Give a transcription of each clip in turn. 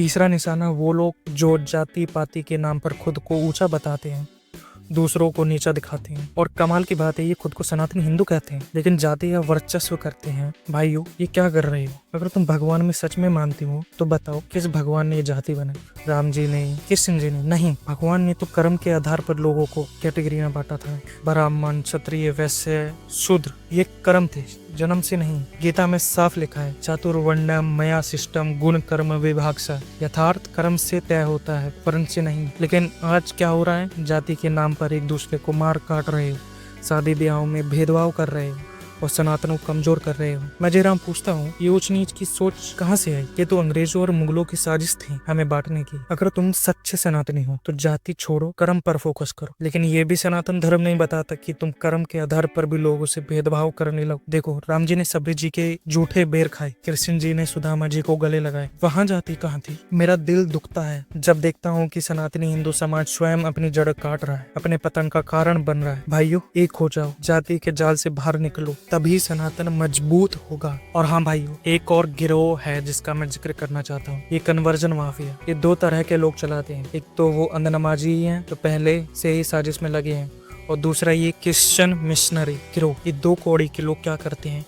तीसरा निशाना वो लोग जो जाति पाति के नाम पर खुद को ऊंचा बताते हैं, दूसरों को नीचा दिखाते हैं। और कमाल की बात है, ये खुद को सनातनी हिंदू कहते हैं लेकिन जाति या वर्चस्व करते हैं। भाइयों, ये क्या कर रहे हो? अगर तुम भगवान में सच में मानती हो तो बताओ, किस भगवान ने ये जाति बनाई? राम जी ने, कृष्ण जी ने? नहीं, भगवान ने तो कर्म के आधार पर लोगों को कैटेगरी में बांटा था। ब्राह्मण, क्षत्रिय, वैश्य, शूद्र, ये कर्म थे, जन्म से नहीं। गीता में साफ लिखा है, चातुर्वर्ण्यम मया सिस्टम गुण कर्म विभागशः। यथार्थ कर्म से तय होता है, वर्ण से नहीं। लेकिन आज क्या हो रहा है? जाति के नाम पर एक दूसरे को मार काट रहे हो, शादी ब्याहों में भेदभाव कर रहे हो और सनातन को कमजोर कर रहे हो। मैं जयराम पूछता हूँ, ये ऊंच नीच की सोच कहाँ से आई? ये तो अंग्रेजों और मुगलों की साजिश थी हमें बांटने की। अगर तुम सच्चे सनातनी हो तो जाति छोड़ो, कर्म पर फोकस करो। लेकिन ये भी सनातन धर्म नहीं बताता कि तुम कर्म के आधार पर भी लोगों से भेदभाव करने लगो। देखो, राम जी ने सबरी जी के जूठे बेर खाए, कृष्ण जी ने सुदामा जी को गले लगाए, वहाँ जाति कहाँ थी? मेरा दिल दुखता है जब देखता हूँ कि सनातनी हिंदू समाज स्वयं अपनी जड़ काट रहा है, अपने पतन का कारण बन रहा है। भाइयों, एक हो जाओ, जाति के जाल से बाहर निकलो, तभी सनातन मजबूत होगा। और हाँ भाइयों, एक और गिरोह है जिसका मैं जिक्र करना चाहता हूँ, ये कन्वर्जन माफिया। ये दो तरह के लोग चलाते हैं। एक तो वो अंधनमाजी ही हैं जो पहले से ही साजिश में लगे हैं, और दूसरा ये क्रिश्चियन मिशनरी गिरोह। ये दो कौड़ी के लोग क्या करते हैं?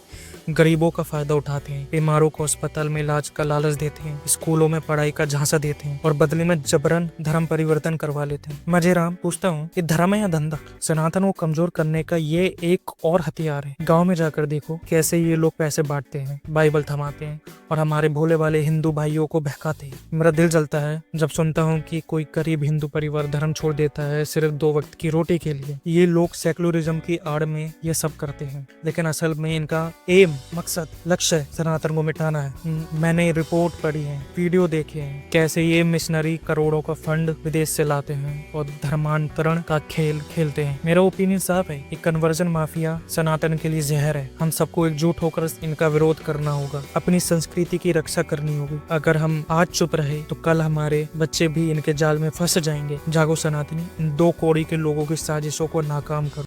गरीबों का फायदा उठाते हैं, बीमारों को अस्पताल में इलाज का लालच देते हैं, स्कूलों में पढ़ाई का झांसा देते हैं और बदले में जबरन धर्म परिवर्तन करवा लेते हैं। मैं जयराम पूछता हूँ, ये धर्म है या धंधा? सनातन को कमजोर करने का ये एक और हथियार है। गाँव में जाकर देखो कैसे ये लोग पैसे बांटते हैं, बाइबल थमाते हैं और हमारे भोले वाले हिंदू भाइयों को बहकाते हैं। मेरा दिल जलता है जब सुनता हूँ कि कोई गरीब हिंदू परिवार धर्म छोड़ देता है सिर्फ 2 वक्त की रोटी के लिए। ये लोग सेकुलरिज्म की आड़ में ये सब करते हैं, लेकिन असल में इनका एम, मकसद, लक्ष्य सनातन को मिटाना है। मैंने रिपोर्ट पढ़ी है, वीडियो देखे हैं, कैसे ये मिशनरी करोड़ों का फंड विदेश से लाते हैं और धर्मांतरण का खेल खेलते हैं। मेरा ओपिनियन साफ है, ये कन्वर्जन माफिया सनातन के लिए जहर है। हम सबको एकजुट होकर इनका विरोध करना होगा, अपनी संस्कृति की रक्षा करनी होगी। अगर हम आज चुप रहे तो कल हमारे बच्चे भी इनके जाल में फंस जाएंगे। जागो सनातनी, इन 2 कौड़ी के लोगों की साजिशों को नाकाम करो।